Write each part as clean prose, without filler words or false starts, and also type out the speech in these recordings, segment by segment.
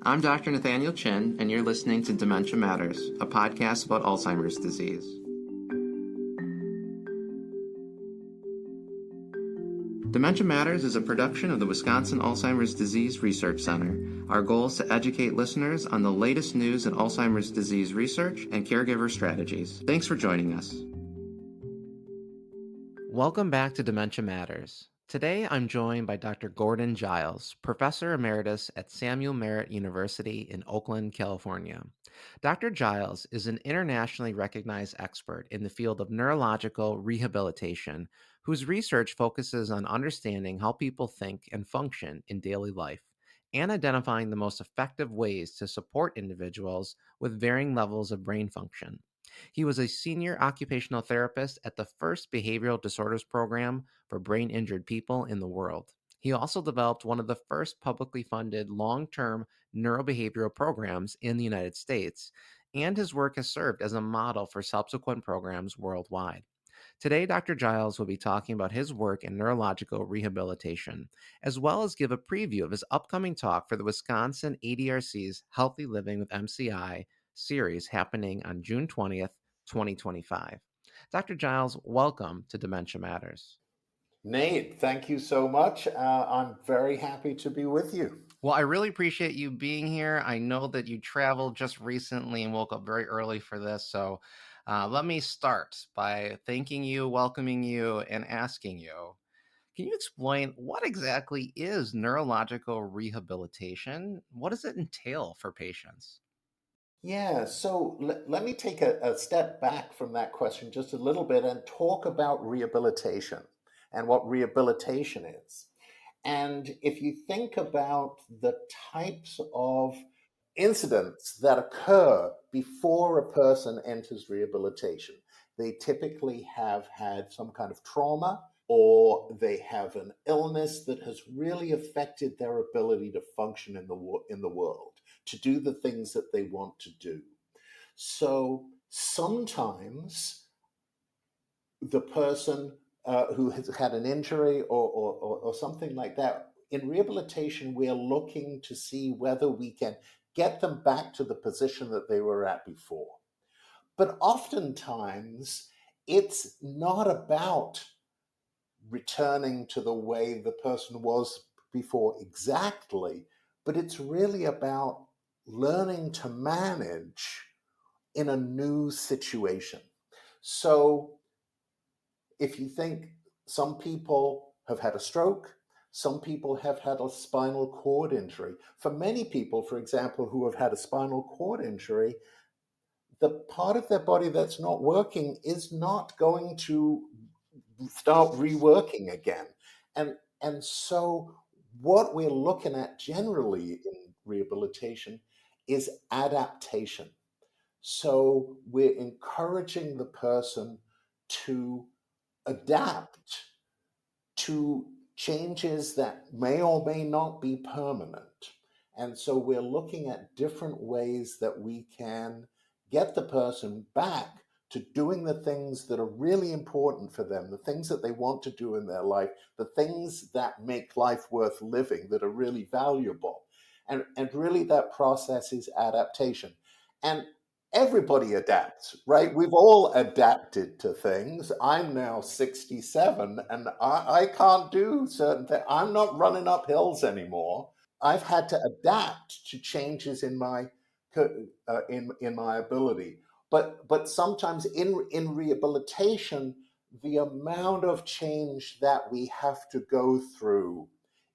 I'm Dr. Nathaniel Chin, and you're listening to Dementia Matters, a podcast about Alzheimer's disease. Dementia Matters is a production of the Wisconsin Alzheimer's Disease Research Center. Our goal is to educate listeners on the latest news in Alzheimer's disease research and caregiver strategies. Thanks for joining us. Welcome back to Dementia Matters. Today, I'm joined by Dr. Gordon Giles, Professor Emeritus at Merritt University in Oakland, California. Dr. Giles is an internationally recognized expert in the field of neurological rehabilitation, whose research focuses on understanding how people think and function in daily life and identifying the most effective ways to support individuals with varying levels of brain function. He was a senior occupational therapist at the first behavioral disorders program for brain injured people in the world. He also developed one of the first publicly funded long term neurobehavioral programs in the United States, and his work has served as a model for subsequent programs worldwide. Today, Dr. Giles will be talking about his work in neurological rehabilitation, as well as give a preview of his upcoming talk for the Wisconsin ADRC's Healthy Living with MCI series happening on June 20th, 2025. Dr. Giles, welcome to Dementia Matters. Nate, thank you so much. I'm very happy to be with you. Well, I really appreciate you being here. I know that you traveled just recently and woke up very early for this. So let me start by thanking you, welcoming you, and asking you, can you explain what exactly is neurological rehabilitation? What does it entail for patients? Yeah, so let me take a step back from that question just a little bit and talk about rehabilitation and what rehabilitation is. And if you think about the types of incidents that occur before a person enters rehabilitation, they typically have had some kind of trauma or they have an illness that has really affected their ability to function in the world, to do the things that they want to do. So sometimes the person who has had an injury or something like that, in rehabilitation, we're looking to see whether we can get them back to the position that they were at before. But oftentimes, it's not about returning to the way the person was before exactly, but it's really about learning to manage in a new situation. So if you think some people have had a stroke, some people have had a spinal cord injury. For many people, for example, who have had a spinal cord injury, the part of their body that's not working is not going to start reworking again. And so what we're looking at generally in rehabilitation is adaptation. So we're encouraging the person to adapt to changes that may or may not be permanent. And so we're looking at different ways that we can get the person back to doing the things that are really important for them, the things that they want to do in their life, the things that make life worth living, that are really valuable. And really that process is adaptation. And everybody adapts, right? We've all adapted to things. I'm now 67 and I can't do certain things. I'm not running up hills anymore. I've had to adapt to changes in my in my ability. But sometimes in rehabilitation, the amount of change that we have to go through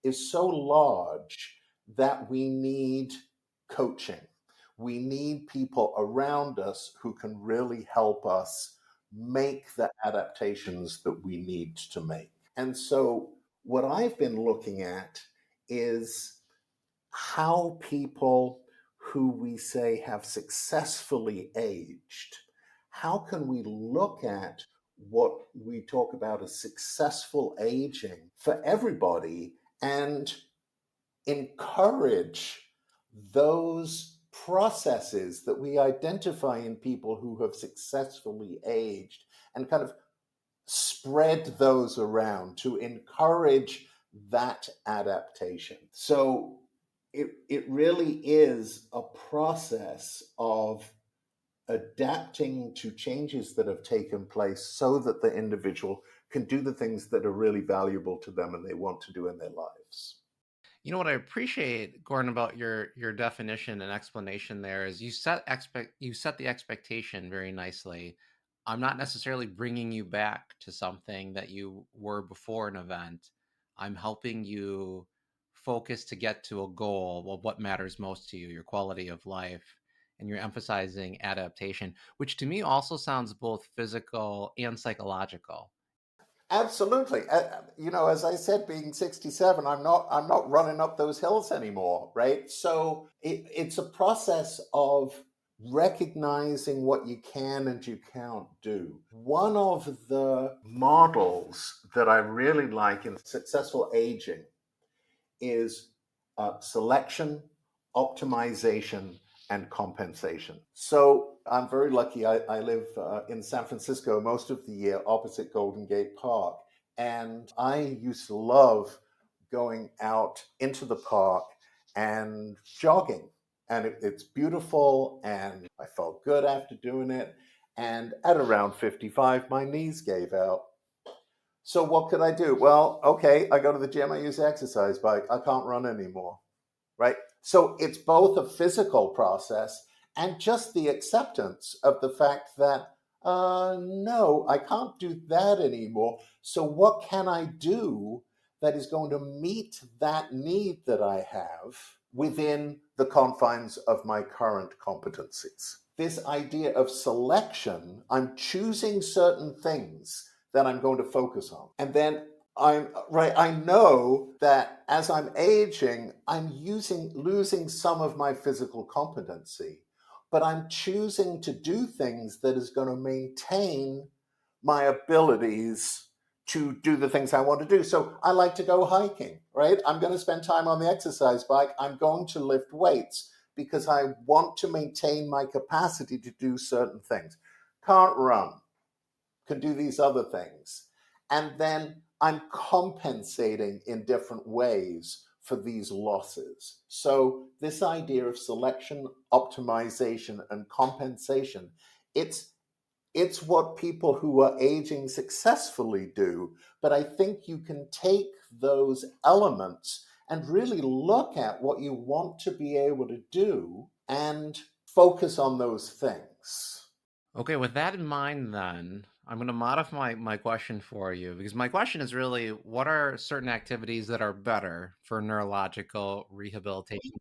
is so large that we need coaching. We need people around us who can really help us make the adaptations that we need to make. And so, what I've been looking at is how people who we say have successfully aged, how can we look at what we talk about as successful aging for everybody and encourage those processes that we identify in people who have successfully aged and kind of spread those around to encourage that adaptation. So it really is a process of adapting to changes that have taken place so that the individual can do the things that are really valuable to them and they want to do in their lives. You know what I appreciate, Gordon, about your definition and explanation there is you set the expectation very nicely. I'm not necessarily bringing you back to something that you were before an event. I'm helping you focus to get to a goal of what matters most to you, your quality of life, and you're emphasizing adaptation, which to me also sounds both physical and psychological. Absolutely. As I said, being 67, I'm not running up those hills anymore, right? So it's a process of recognizing what you can and you can't do. One of the models that I really like in successful aging is selection, optimization, and compensation. So I'm very lucky. I live in San Francisco most of the year opposite Golden Gate Park. And I used to love going out into the park and jogging. And it's beautiful, and I felt good after doing it. And at around 55, my knees gave out. So what could I do? Well, okay, I go to the gym, I use the exercise bike. I can't run anymore, right? So it's both a physical process and just the acceptance of the fact that, no, I can't do that anymore. So what can I do that is going to meet that need that I have within the confines of my current competencies? This idea of selection, I'm choosing certain things that I'm going to focus on. And then I know that as I'm aging, I'm losing some of my physical competency, but I'm choosing to do things that is going to maintain my abilities to do the things I want to do. So I like to go hiking, right? I'm going to spend time on the exercise bike. I'm going to lift weights because I want to maintain my capacity to do certain things. Can't run, can do these other things. And then I'm compensating in different ways for these losses. So this idea of selection, optimization, and compensation, it's it's what people who are aging successfully do. But I think you can take those elements and really look at what you want to be able to do and focus on those things. Okay, with that in mind, then I'm going to modify my question for you because my question is really what are certain activities that are better for neurological rehabilitation?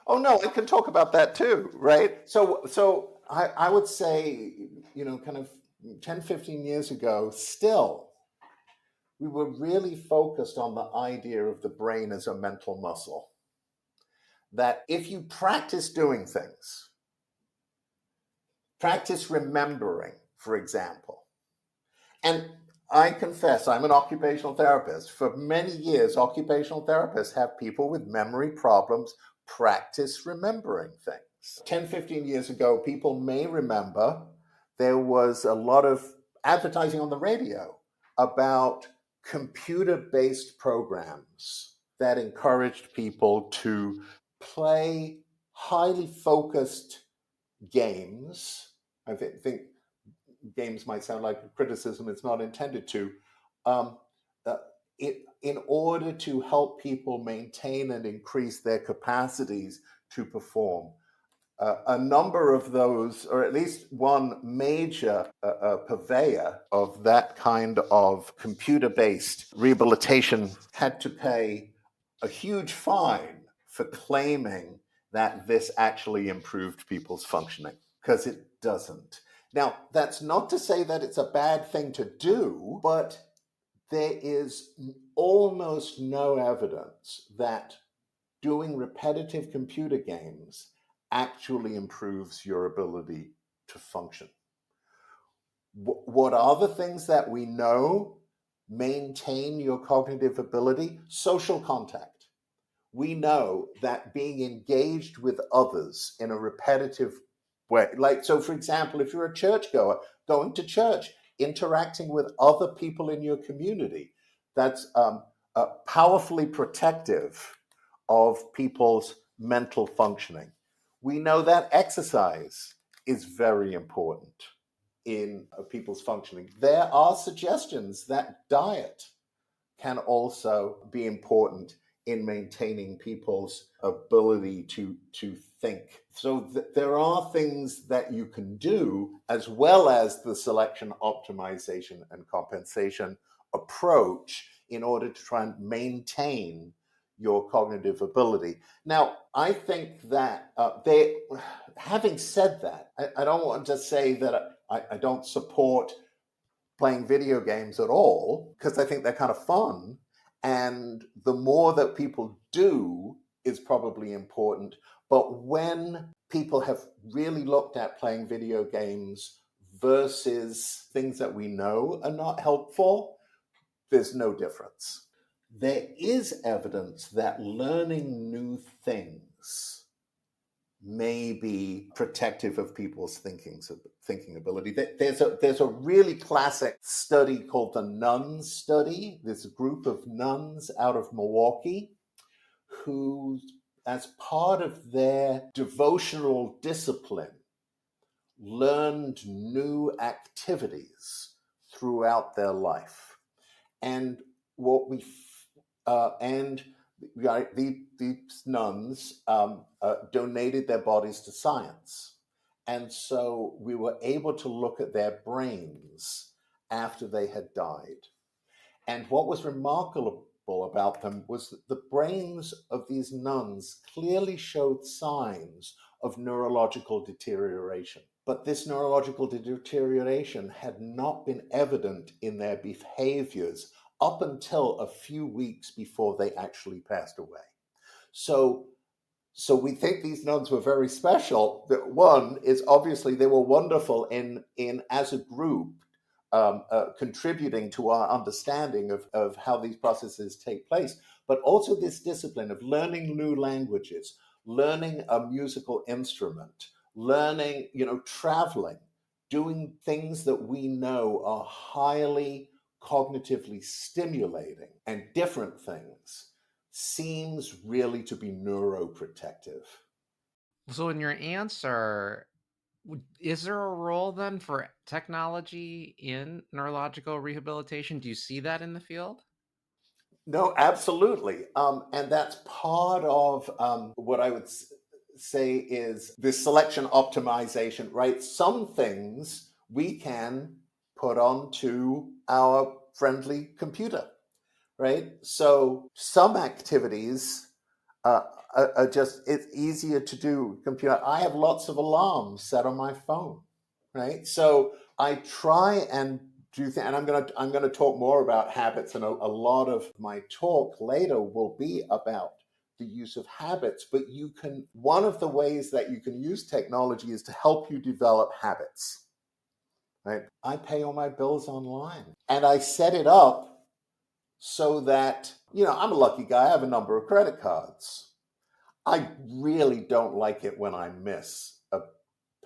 Oh no, I can talk about that too, right? So I would say, kind of 10, 15 years ago, still, we were really focused on the idea of the brain as a mental muscle. That if you practice doing things, practice remembering, for example, and I confess, I'm an occupational therapist. For many years, occupational therapists have people with memory problems practice remembering things. 10, 15 years ago, people may remember there was a lot of advertising on the radio about computer based programs that encouraged people to play highly focused games. I think games might sound like a criticism, it's not intended to. Um, uh, in order to help people maintain and increase their capacities to perform. A number of those, or at least one major purveyor of that kind of computer based rehabilitation, had to pay a huge fine for claiming that this actually improved people's functioning, because it doesn't. Now, that's not to say that it's a bad thing to do, but there is almost no evidence that doing repetitive computer games actually improves your ability to function. What are the things that we know maintain your cognitive ability? Social contact. We know that being engaged with others in a repetitive way, like, so for example, if you're a churchgoer, going to church, interacting with other people in your community, that's powerfully protective of people's mental functioning. We know that exercise is very important in people's functioning. There are suggestions that diet can also be important in maintaining people's ability to think. So there are things that you can do, as well as the selection, optimization, and compensation approach, in order to try and maintain your cognitive ability. Now, I think that having said that, I don't want to say that I don't support playing video games at all, because I think they're kind of fun. And the more that people do is probably important. But when people have really looked at playing video games versus things that we know are not helpful, there's no difference. There is evidence that learning new things may be protective of people's thinking ability. There's a really classic study called the Nuns study. There's a group of nuns out of Milwaukee who, as part of their devotional discipline, learned new activities throughout their life. And what we and these nuns donated their bodies to science. And so we were able to look at their brains after they had died. And what was remarkable about them was that the brains of these nuns clearly showed signs of neurological deterioration. But this neurological deterioration had not been evident in their behaviors up until a few weeks before they actually passed away. So we think these nuns were very special. That one is obviously they were wonderful in as a group, contributing to our understanding of how these processes take place, but also this discipline of learning new languages, learning a musical instrument, learning, traveling, doing things that we know are highly cognitively stimulating and different things, seems really to be neuroprotective. So, in your answer, is there a role then for technology in neurological rehabilitation? Do you see that in the field? No, absolutely. And that's part of what I would say is this selection optimization, right? Some things we can put onto our friendly computer, right? So some activities are just, it's easier to do computer. I have lots of alarms set on my phone, right? So I try and do things, and I'm gonna talk more about habits, and a lot of my talk later will be about the use of habits. But one of the ways that you can use technology is to help you develop habits, right? I pay all my bills online, and I set it up so that, I'm a lucky guy. I have a number of credit cards. I really don't like it when I miss a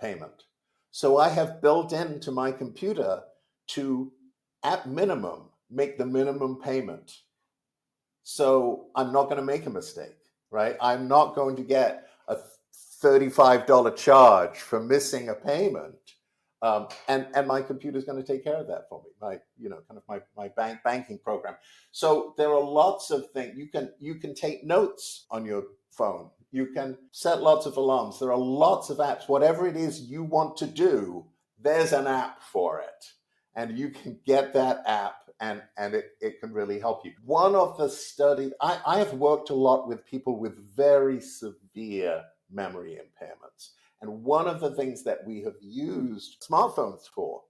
payment. So I have built into my computer to, at minimum, make the minimum payment. So I'm not going to make a mistake, right? I'm not going to get a $35 charge for missing a payment. And my computer is going to take care of that for me, my banking program. So there are lots of things. You can take notes on your phone. You can set lots of alarms. There are lots of apps. Whatever it is you want to do, there's an app for it. And you can get that app, and it can really help you. One of the studies, I have worked a lot with people with very severe memory impairments. And one of the things that we have used smartphones for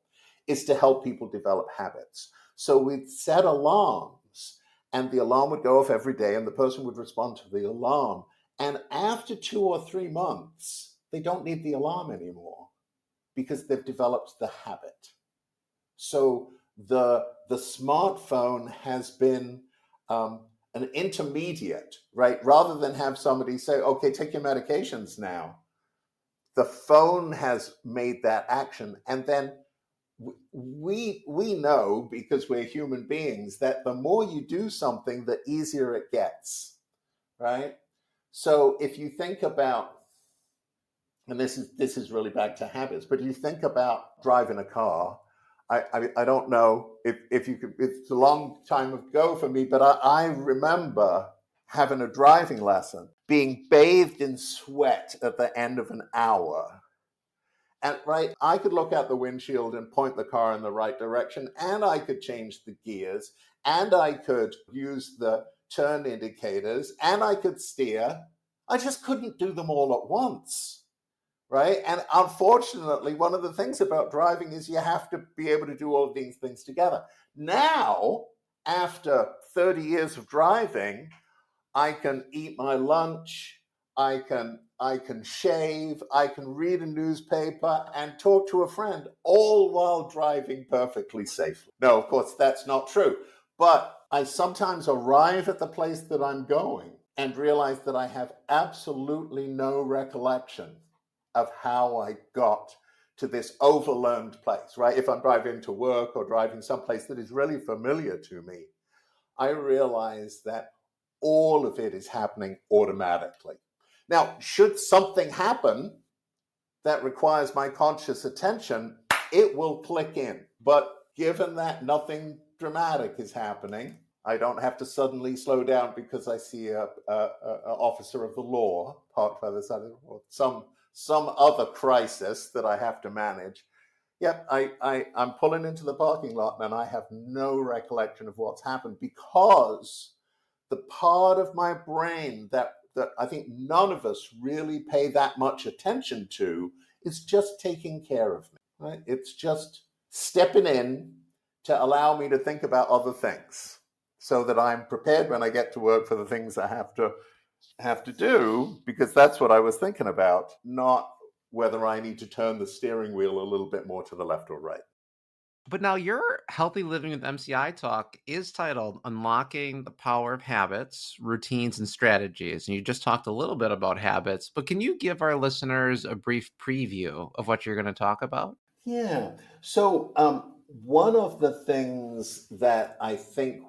is to help people develop habits. So we'd set alarms, and the alarm would go off every day, and the person would respond to the alarm. And after 2 or 3 months, they don't need the alarm anymore because they've developed the habit. So the smartphone has been an intermediate, right? Rather than have somebody say, okay, take your medications now, the phone has made that action. And then we know, because we're human beings, that the more you do something, the easier it gets, right? So if you think about, and this is really back to habits, but you think about driving a car. I don't know if you could, it's a long time ago for me, but I remember having a driving lesson, being bathed in sweat at the end of an hour. And right, I could look out the windshield and point the car in the right direction, and I could change the gears, and I could use the turn indicators, and I could steer. I just couldn't do them all at once, right? And unfortunately, one of the things about driving is you have to be able to do all of these things together. Now, after 30 years of driving, I can eat my lunch, I can shave, I can read a newspaper and talk to a friend, all while driving perfectly safely. No, of course, that's not true. But I sometimes arrive at the place that I'm going and realize that I have absolutely no recollection of how I got to this overlearned place, right? If I'm driving to work or driving someplace that is really familiar to me, I realize that all of it is happening automatically. Now, should something happen that requires my conscious attention, it will click in. But given that nothing dramatic is happening, I don't have to suddenly slow down because I see a officer of the law parked by the side of the road, some other crisis that I have to manage. Yep, I'm pulling into the parking lot and I have no recollection of what's happened because the part of my brain that I think none of us really pay that much attention to is just taking care of me, right? It's just stepping in to allow me to think about other things so that I'm prepared when I get to work for the things I have to do, because that's what I was thinking about, not whether I need to turn the steering wheel a little bit more to the left or right. But now your Healthy Living with MCI talk is titled Unlocking the Power of Habits, Routines, and Strategies. And you just talked a little bit about habits, but can you give our listeners a brief preview of what you're going to talk about? Yeah. So one of the things that I think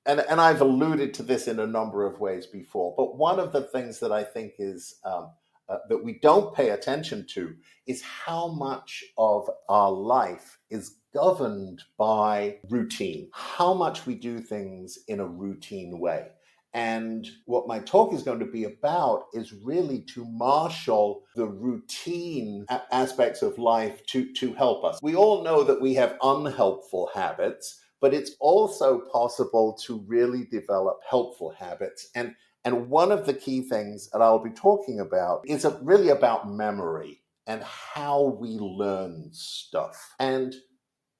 and I've alluded to this in a number of ways before, but one of the things that I think is that we don't pay attention to is how much of our life is governed by routine, how much we do things in a routine way. And what my talk is going to be about is really to marshal the routine aspects of life to help us. We all know that we have unhelpful habits, but it's also possible to really develop helpful habits. And one of the key things that I'll be talking about is really about memory and how we learn stuff. And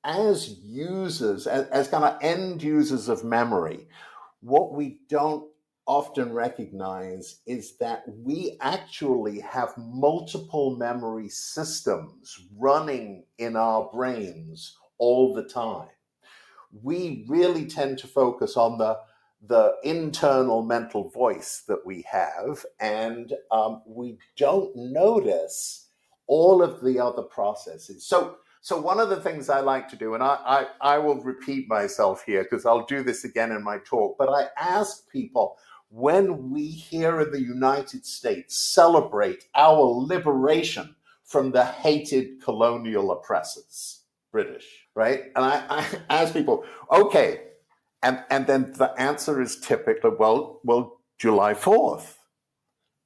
as users, as kind of end users of memory, what we don't often recognize is that we actually have multiple memory systems running in our brains all the time. We really tend to focus on the internal mental voice that we have, and we don't notice all of the other processes. So one of the things I like to do, and I will repeat myself here because I'll do this again in my talk, but I ask people, when we here in the United States celebrate our liberation from the hated colonial oppressors, British, right? And I ask people, okay, and then the answer is typically, well, July 4th.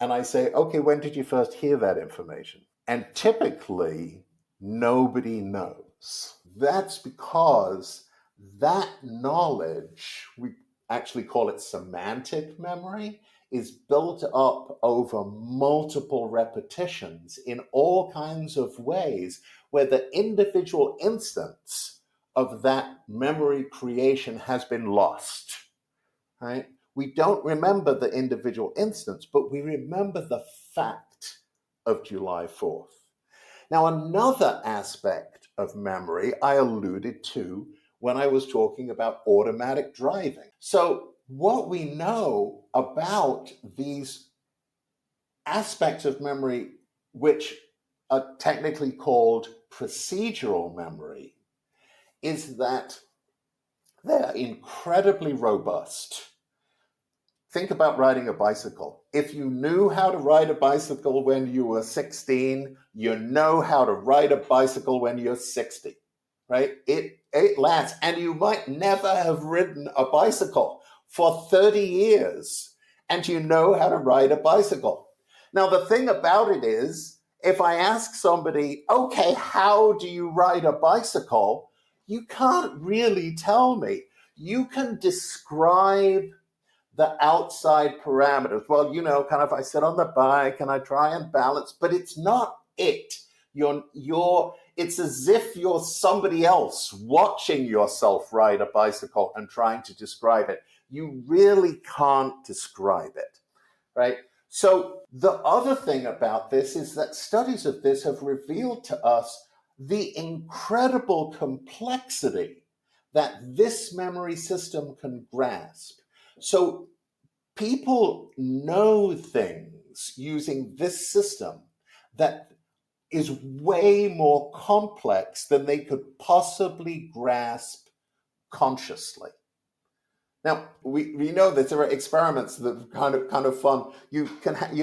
And I say, okay, when did you first hear that information? And typically, nobody knows. That's because that knowledge, we actually call it semantic memory, is built up over multiple repetitions in all kinds of ways where the individual instance of that memory creation has been lost, right? We don't remember the individual instance, but we remember the fact of July 4th. Now, another aspect of memory I alluded to when I was talking about automatic driving. So, what we know about these aspects of memory, which are technically called procedural memory, is that they're incredibly robust. Think about riding a bicycle. If you knew how to ride a bicycle when you were 16, you know how to ride a bicycle when you're 60, right? It lasts. And you might never have ridden a bicycle for 30 years, and you know how to ride a bicycle. Now, the thing about it is, if I ask somebody, okay, how do you ride a bicycle? You can't really tell me. You can describe the outside parameters. Well, kind of I sit on the bike and I try and balance, but it's not it. It's as if you're somebody else watching yourself ride a bicycle and trying to describe it. You really can't describe it, right? So the other thing about this is that studies of this have revealed to us the incredible complexity that this memory system can grasp. So people know things using this system that is way more complex than they could possibly grasp consciously. Now, we know that there are experiments that are kind of fun. You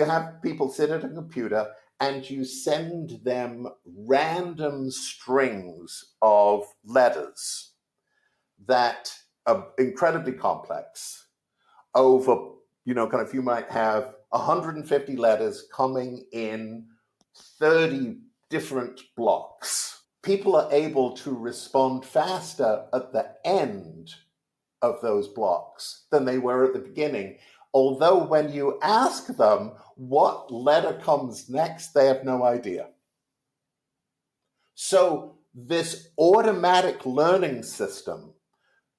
have people sit at a computer and you send them random strings of letters that are incredibly complex over, you might have 150 letters coming in 30 different blocks. People are able to respond faster at the end of those blocks than they were at the beginning. Although when you ask them what letter comes next, they have no idea. So this automatic learning system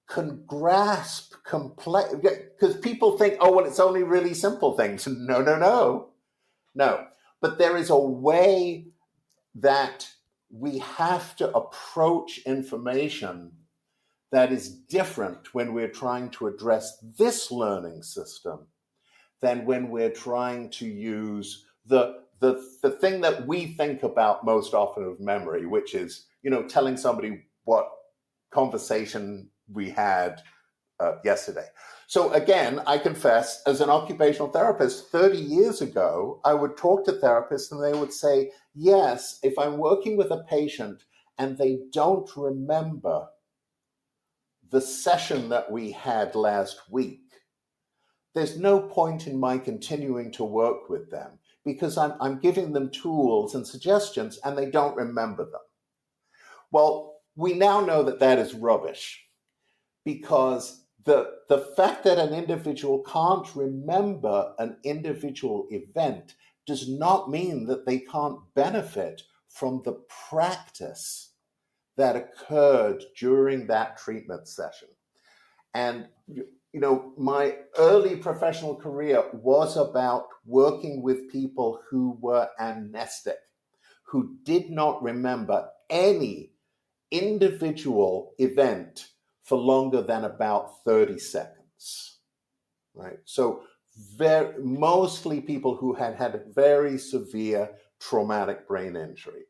can grasp complex, because people think, oh, well, it's only really simple things. No. But there is a way that we have to approach information that is different when we're trying to address this learning system than when we're trying to use the thing that we think about most often of memory, which is, telling somebody what conversation we had yesterday. So again, I confess, as an occupational therapist, 30 years ago, I would talk to therapists and they would say, yes, if I'm working with a patient and they don't remember the session that we had last week, there's no point in my continuing to work with them because I'm giving them tools and suggestions and they don't remember them. Well, we now know that that is rubbish because the fact that an individual can't remember an individual event does not mean that they can't benefit from the practice that occurred during that treatment session. And, my early professional career was about working with people who were amnestic, who did not remember any individual event for longer than about 30 seconds, right? So mostly people who had very severe traumatic brain injury,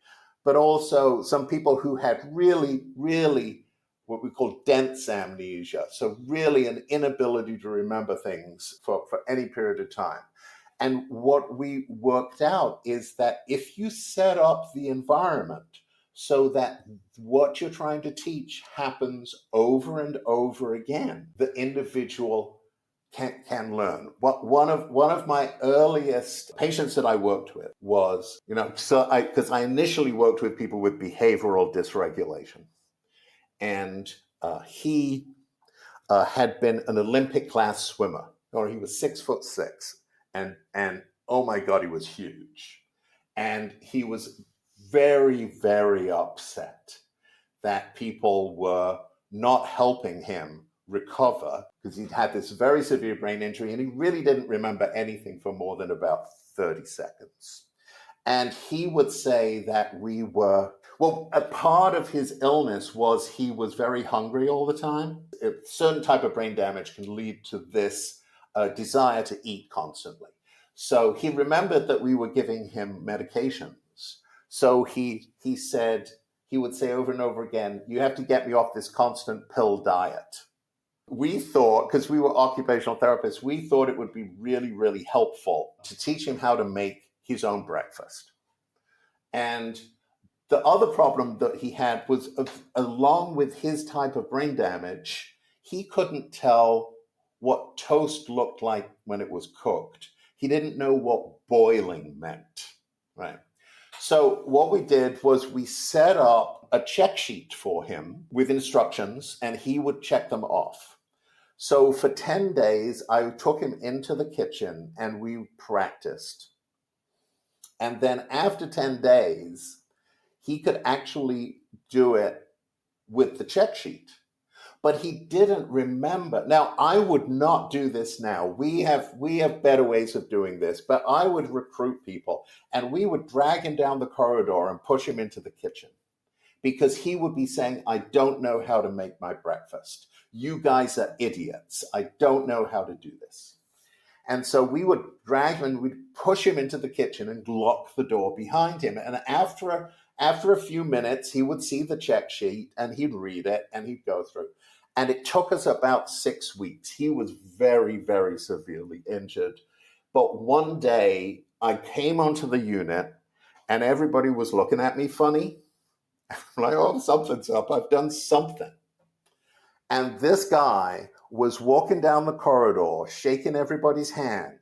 but also some people who had really, really what we call dense amnesia. So really an inability to remember things for any period of time. And what we worked out is that if you set up the environment so that what you're trying to teach happens over and over again, the individual can learn. One of my earliest patients that I worked with was, because I initially worked with people with behavioral dysregulation, and he had been an Olympic class swimmer, or he was 6'6", and oh my God, he was huge, and he was very, very upset that people were not helping him recover because he'd had this very severe brain injury and he really didn't remember anything for more than about 30 seconds. And he would say that a part of his illness was he was very hungry all the time. A certain type of brain damage can lead to this desire to eat constantly. So he remembered that we were giving him medications. So he would say over and over again, you have to get me off this constant pill diet. We thought, because we were occupational therapists, we thought it would be really, really helpful to teach him how to make his own breakfast. And the other problem that he had was, along with his type of brain damage, he couldn't tell what toast looked like when it was cooked. He didn't know what boiling meant, right? So what we did was we set up a check sheet for him with instructions, and he would check them off. So for 10 days, I took him into the kitchen and we practiced. And then after 10 days, he could actually do it with the check sheet. But he didn't remember. Now, I would not do this now. We have better ways of doing this, but I would recruit people and we would drag him down the corridor and push him into the kitchen because he would be saying, I don't know how to make my breakfast. You guys are idiots. I don't know how to do this. And so we would drag him and we'd push him into the kitchen and lock the door behind him. And after a few minutes, he would see the check sheet and he'd read it and he'd go through. And it took us about 6 weeks. He was very, very severely injured. But one day I came onto the unit and everybody was looking at me funny. I'm like, oh, something's up. I've done something. And this guy was walking down the corridor, shaking everybody's hand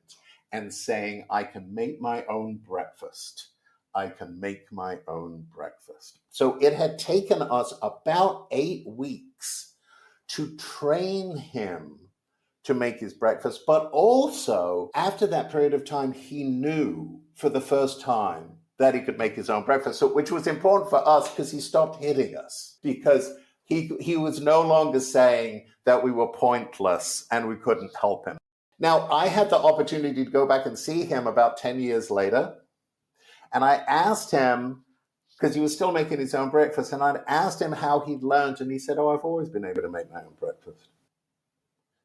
and saying, I can make my own breakfast. I can make my own breakfast. So it had taken us about 8 weeks to train him to make his breakfast. But also, after that period of time, he knew for the first time that he could make his own breakfast, so, which was important for us because he stopped hitting us, because he was no longer saying that we were pointless and we couldn't help him. Now, I had the opportunity to go back and see him about 10 years later. And I asked him, because he was still making his own breakfast, and I'd asked him how he'd learned, and he said, oh, I've always been able to make my own breakfast.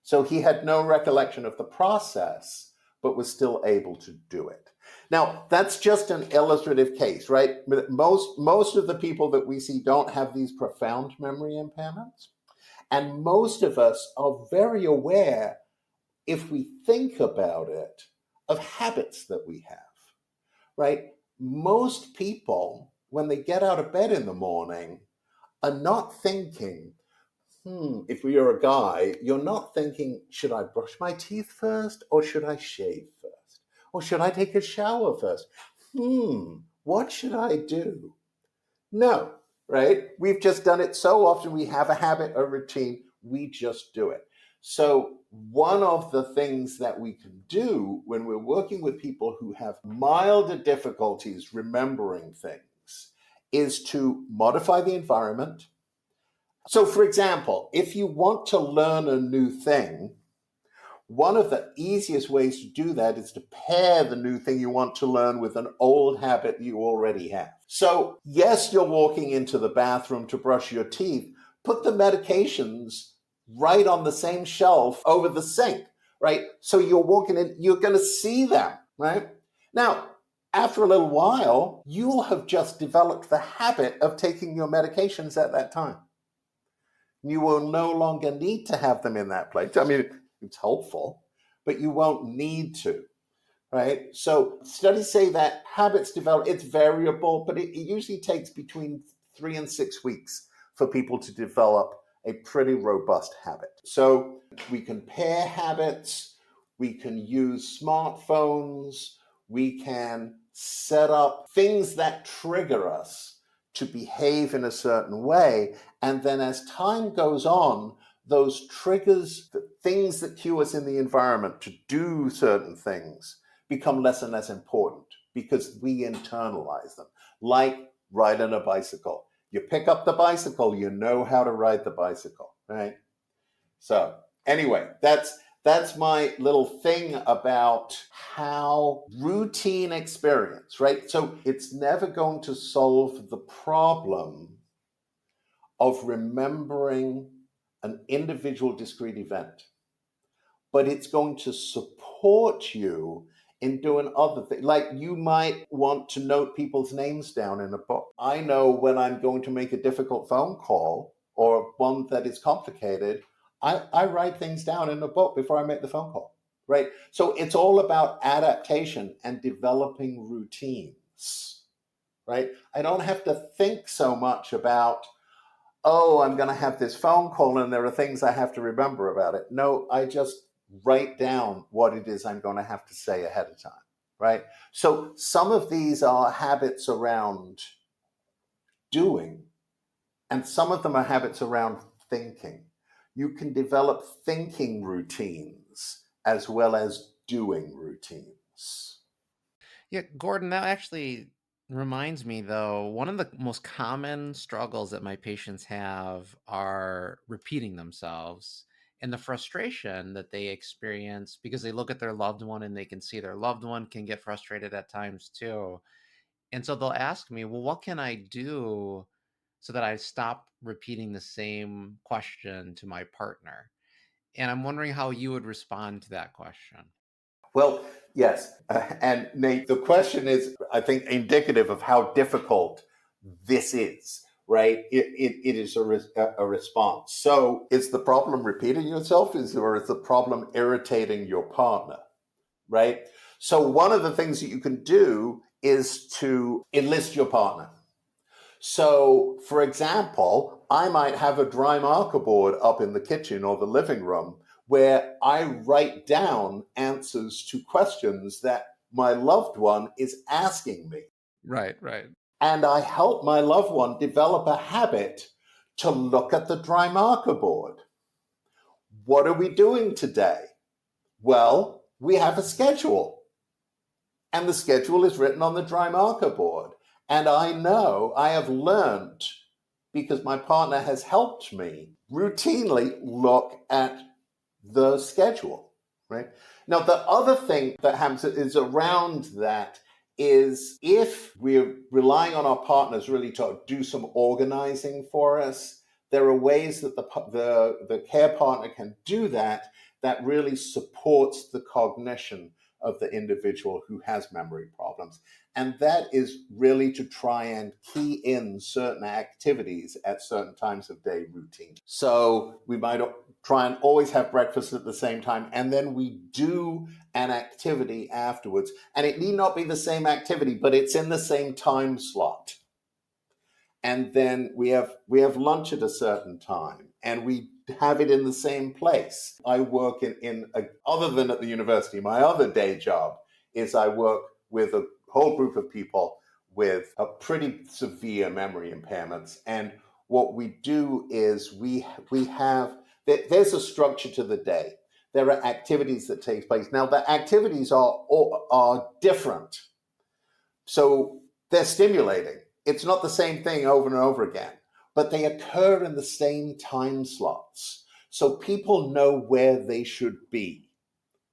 So he had no recollection of the process, but was still able to do it. Now, that's just an illustrative case, right? Most of the people that we see don't have these profound memory impairments. And most of us are very aware, if we think about it, of habits that we have, right? Most people, when they get out of bed in the morning, are not thinking, if you're a guy, you're not thinking, should I brush my teeth first or should I shave first? Or should I take a shower first? What should I do? No, right? We've just done it so often. We have a habit, a routine. We just do it. So one of the things that we can do when we're working with people who have milder difficulties remembering things is to modify the environment. So, for example, if you want to learn a new thing, one of the easiest ways to do that is to pair the new thing you want to learn with an old habit you already have. So, yes, you're walking into the bathroom to brush your teeth. Put the medications right on the same shelf over the sink, right? So you're walking in, you're going to see them, right? Now, after a little while, you'll have just developed the habit of taking your medications at that time. You will no longer need to have them in that place. I mean, it's helpful, but you won't need to, right? So studies say that habits develop, it's variable, but it usually takes between 3 and 6 weeks for people to develop a pretty robust habit. So we can pair habits, we can use smartphones, we can set up things that trigger us to behave in a certain way. And then as time goes on, those triggers, the things that cue us in the environment to do certain things, become less and less important because we internalize them, like riding a bicycle. You pick up the bicycle, you know how to ride the bicycle, right? So anyway, that's my little thing about how routine experience, right? So it's never going to solve the problem of remembering an individual discrete event, but it's going to support you in doing other things. Like you might want to note people's names down in a book. I know when I'm going to make a difficult phone call or one that is complicated, I write things down in a book before I make the phone call, right? So it's all about adaptation and developing routines, right? I don't have to think so much about, oh, I'm going to have this phone call and there are things I have to remember about it. No, I just write down what it is I'm going to have to say ahead of time, right? So some of these are habits around doing, and some of them are habits around thinking. You can develop thinking routines as well as doing routines. Yeah, Gordon, that actually reminds me though, one of the most common struggles that my patients have are repeating themselves and the frustration that they experience because they look at their loved one and they can see their loved one can get frustrated at times too. And so they'll ask me, well, what can I do so that I stop repeating the same question to my partner? And I'm wondering how you would respond to that question. Well, yes. And Nate, the question is, I think, indicative of how difficult this is, right? It is a response. So is the problem repeating yourself, or is the problem irritating your partner, right? So one of the things that you can do is to enlist your partner. So, for example, I might have a dry marker board up in the kitchen or the living room where I write down answers to questions that my loved one is asking me. Right, right. And I help my loved one develop a habit to look at the dry marker board. What are we doing today? Well, we have a schedule, and the schedule is written on the dry marker board. And I know I have learned, because my partner has helped me routinely look at the schedule, right? Now, the other thing that happens is around that is if we're relying on our partners really to do some organizing for us, there are ways that the care partner can do that that really supports the cognition of the individual who has memory problems. And that is really to try and key in certain activities at certain times of day routine. So we might try and always have breakfast at the same time, and then we do an activity afterwards. And it need not be the same activity, but it's in the same time slot. And then we have lunch at a certain time, and we have it in the same place. I work other than at the university, my other day job is I work with a whole group of people with a pretty severe memory impairments. And what we do is we have there's a structure to the day. There are activities that take place. Now the activities are different, so they're stimulating. It's not the same thing over and over again, but they occur in the same time slots. So people know where they should be,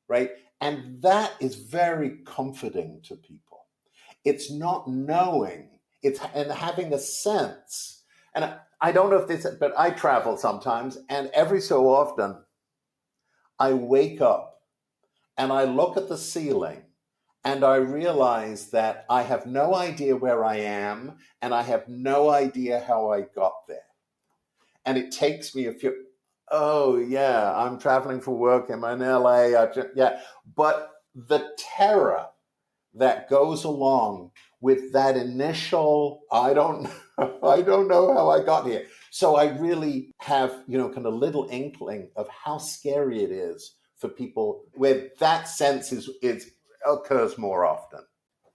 right? And that is very comforting to people. It's not knowing, it's and having a sense. And I don't know if this, but I travel sometimes, and every so often I wake up and I look at the ceiling and I realize that I have no idea where I am and I have no idea how I got there. And it takes me oh, yeah, I'm traveling for work. I'm in LA. Yeah. But the terror that goes along with that initial, I don't know how I got here. So I really have, kind of little inkling of how scary it is for people where that sense is occurs more often.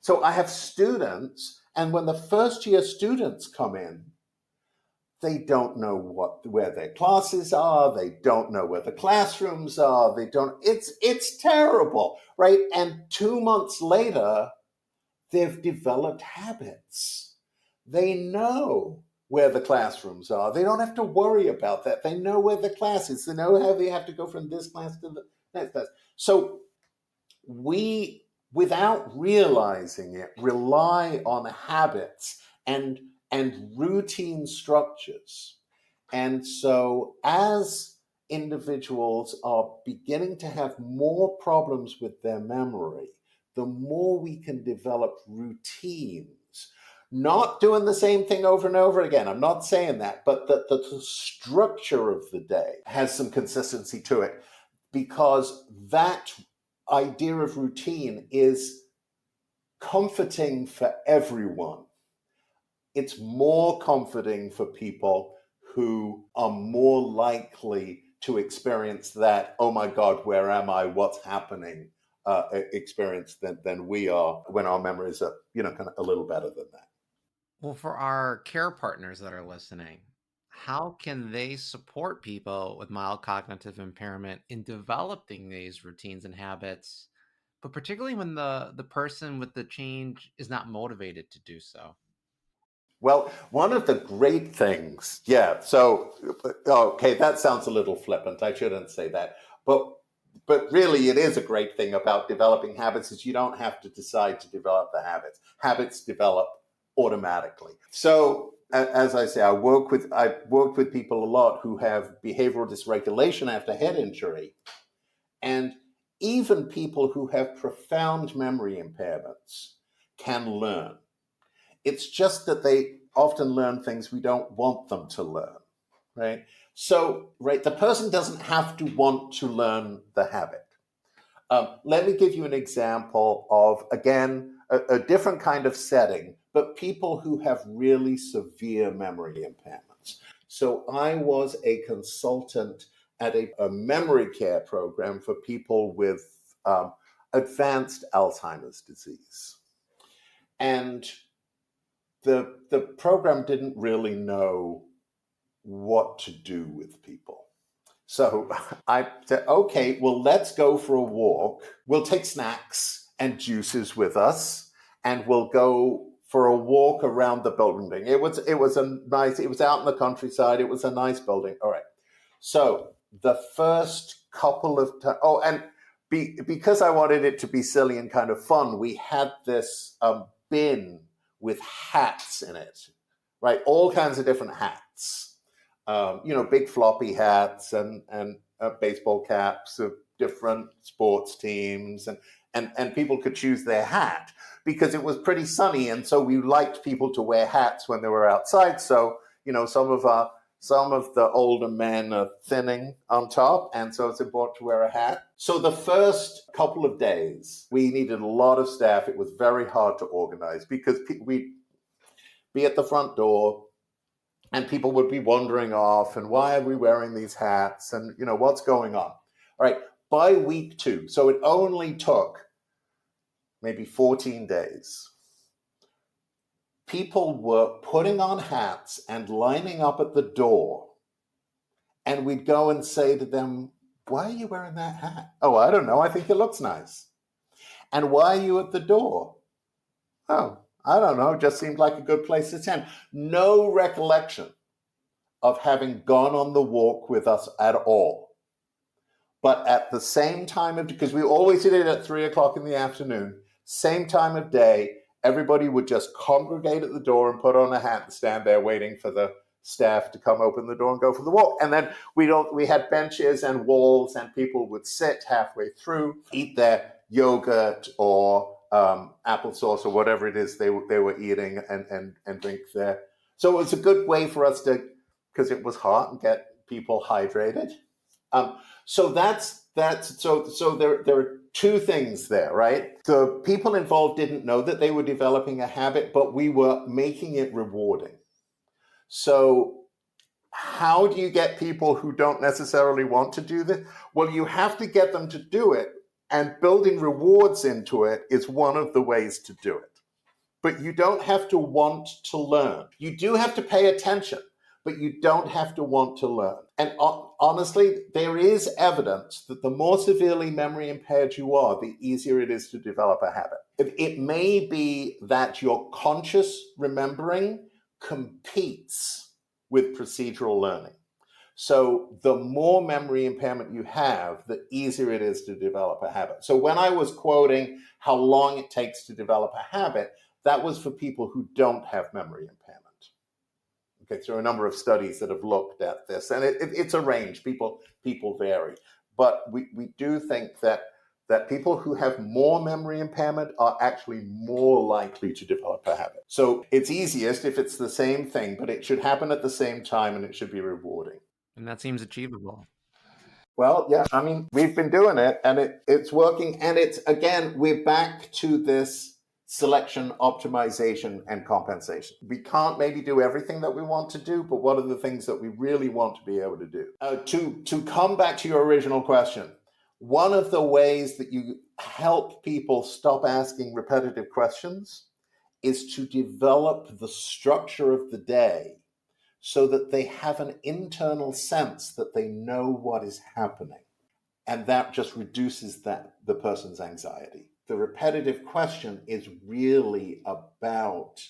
So I have students, and when the first year students come in, they don't know where their classes are, they don't know where the classrooms are, it's terrible, right? And 2 months later, they've developed habits. They know where the classrooms are. They don't have to worry about that. They know where the class is. They know how they have to go from this class to the next class. So we, without realizing it, rely on habits and routine structures. And so as individuals are beginning to have more problems with their memory, the more we can develop routines. Not doing the same thing over and over again. I'm not saying that, but that the structure of the day has some consistency to it, because that idea of routine is comforting for everyone. It's more comforting for people who are more likely to experience that, oh my God, where am I? What's happening? Experience than we are when our memories are, kind of a little better than that. Well, for our care partners that are listening, how can they support people with mild cognitive impairment in developing these routines and habits, but particularly when the person with the change is not motivated to do so? Well, one of the great things, yeah. So, okay, that sounds a little flippant. I shouldn't say that, but really, it is a great thing about developing habits is you don't have to decide to develop the habits. Habits develop automatically. So, as I say, I've worked with people a lot who have behavioral dysregulation after head injury, and even people who have profound memory impairments can learn. It's just that they often learn things we don't want them to learn, right? So, right, the person doesn't have to want to learn the habit. Let me give you an example of, again, a different kind of setting, but people who have really severe memory impairments. So, I was a consultant at a memory care program for people with advanced Alzheimer's disease. And the program didn't really know what to do with people. So I said, okay, well, let's go for a walk. We'll take snacks and juices with us, and we'll go for a walk around the building. It was out in the countryside. It was a nice building. All right. So the first couple of times, because I wanted it to be silly and kind of fun, we had this bin with hats in it, right? All kinds of different hats, big floppy hats and baseball caps of different sports teams, and people could choose their hat because it was pretty sunny, and so we liked people to wear hats when they were outside. So some of the older men are thinning on top, and so it's important to wear a hat. So the first couple of days, we needed a lot of staff. It was very hard to organize because we'd be at the front door and people would be wandering off, and why are we wearing these hats, and what's going on. All right, by week 2, so it only took maybe 14 days, people were putting on hats and lining up at the door, and we'd go and say to them, why are you wearing that hat? Oh, I don't know, I think it looks nice. And why are you at the door? Oh, I don't know, it just seemed like a good place to stand. No recollection of having gone on the walk with us at all. But at the same time because we always did it at 3:00 in the afternoon, same time of day, everybody would just congregate at the door and put on a hat and stand there waiting for the staff to come open the door and go for the walk. And then we had benches and walls, and people would sit halfway through, eat their yogurt or applesauce or whatever it is they were eating, and drink there. So it was a good way for us to, because it was hot, and get people hydrated. So there are two things there, right? The people involved didn't know that they were developing a habit, but we were making it rewarding. So how do you get people who don't necessarily want to do this? Well, you have to get them to do it, and building rewards into it is one of the ways to do it. But you don't have to want to learn. You do have to pay attention, but you don't have to want to learn. And honestly, there is evidence that the more severely memory impaired you are, the easier it is to develop a habit. It may be that your conscious remembering competes with procedural learning. So the more memory impairment you have, the easier it is to develop a habit. So when I was quoting how long it takes to develop a habit, that was for people who don't have memory impairment. Okay, so there are a number of studies that have looked at this, and it's a range. People vary, but we do think that that people who have more memory impairment are actually more likely to develop a habit. So it's easiest if it's the same thing, but it should happen at the same time and it should be rewarding. And that seems achievable. Well, yeah, I mean, we've been doing it and it's working. And it's, again, we're back to this selection, optimization, and compensation. We can't maybe do everything that we want to do, but what are the things that we really want to be able to do? To come back to your original question, one of the ways that you help people stop asking repetitive questions is to develop the structure of the day so that they have an internal sense that they know what is happening. And that just reduces the person's anxiety. The repetitive question is really about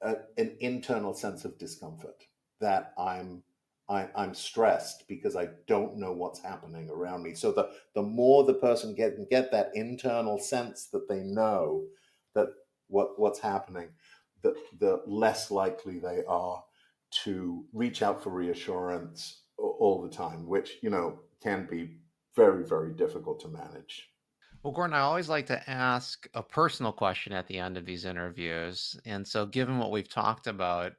an internal sense of discomfort, that I'm stressed because I don't know what's happening around me. So the more the person can get that internal sense that they know that what's happening, the less likely they are to reach out for reassurance all the time, which, can be very, very difficult to manage. Well, Gordon, I always like to ask a personal question at the end of these interviews. And so, given what we've talked about,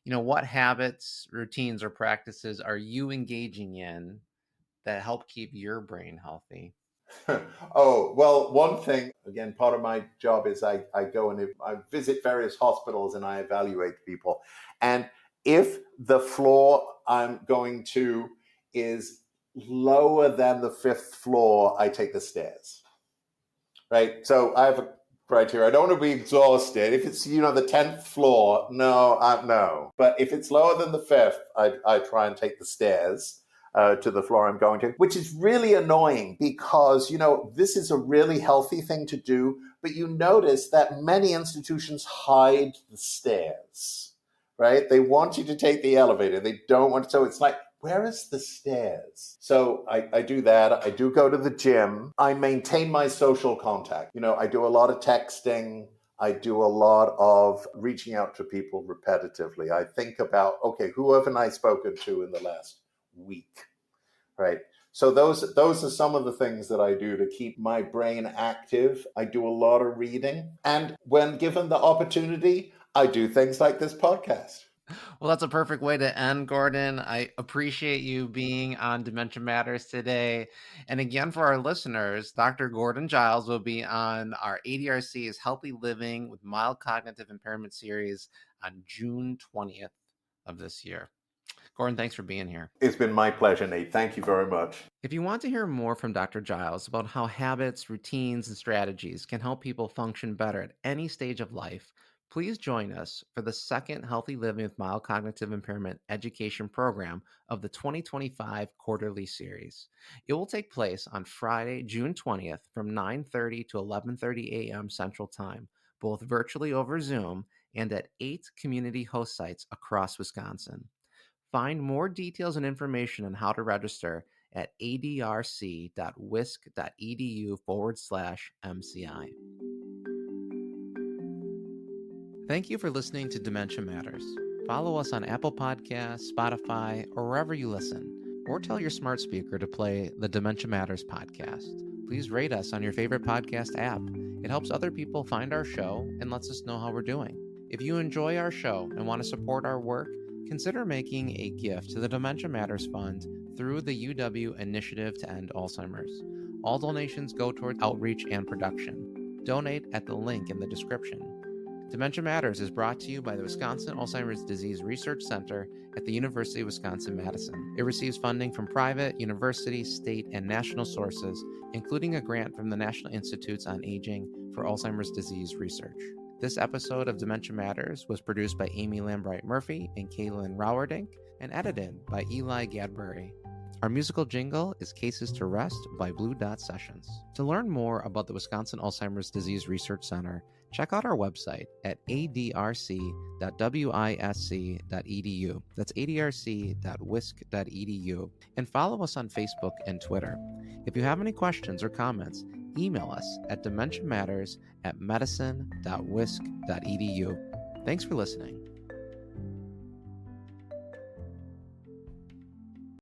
what habits, routines, or practices are you engaging in that help keep your brain healthy? Oh, well, one thing, again, part of my job is I go and I visit various hospitals and I evaluate people. And if the floor I'm going to is lower than the fifth floor, I take the stairs. Right? So I have a criteria. I don't want to be exhausted. If it's, the 10th floor, no. But if it's lower than the fifth, I try and take the stairs to the floor I'm going to, which is really annoying because, this is a really healthy thing to do. But you notice that many institutions hide the stairs, right? They want you to take the elevator. They don't want to. So it's like, where is the stairs? So I do that. I do go to the gym. I maintain my social contact. I do a lot of texting. I do a lot of reaching out to people repetitively. I think about, okay, who haven't I spoken to in the last week, right? So those are some of the things that I do to keep my brain active. I do a lot of reading. And when given the opportunity, I do things like this podcast. Well, that's a perfect way to end, Gordon. I appreciate you being on Dementia Matters today. And again, for our listeners, Dr. Gordon Giles will be on our ADRC's Healthy Living with Mild Cognitive Impairment series on June 20th of this year. Gordon, thanks for being here. It's been my pleasure, Nate. Thank you very much. If you want to hear more from Dr. Giles about how habits, routines, and strategies can help people function better at any stage of life, please join us for the second Healthy Living with Mild Cognitive Impairment education program of the 2025 quarterly series. It will take place on Friday, June 20th from 9:30 to 11:30 a.m. Central Time, both virtually over Zoom and at 8 community host sites across Wisconsin. Find more details and information on how to register at adrc.wisc.edu/MCI. Thank you for listening to Dementia Matters. Follow us on Apple Podcasts, Spotify, or wherever you listen, or tell your smart speaker to play the Dementia Matters podcast. Please rate us on your favorite podcast app. It helps other people find our show and lets us know how we're doing. If you enjoy our show and want to support our work, consider making a gift to the Dementia Matters Fund through the UW Initiative to End Alzheimer's. All donations go toward outreach and production. Donate at the link in the description. Dementia Matters is brought to you by the Wisconsin Alzheimer's Disease Research Center at the University of Wisconsin-Madison. It receives funding from private, university, state, and national sources, including a grant from the National Institutes on Aging for Alzheimer's Disease Research. This episode of Dementia Matters was produced by Amy Lambright Murphy and Kaylin Rowerdink and edited by Eli Gadbury. Our musical jingle is Cases to Rest by Blue Dot Sessions. To learn more about the Wisconsin Alzheimer's Disease Research Center, check out our website at adrc.wisc.edu. That's adrc.wisc.edu. And follow us on Facebook and Twitter. If you have any questions or comments, email us at dementiamatters@medicine.wisc.edu. Thanks for listening.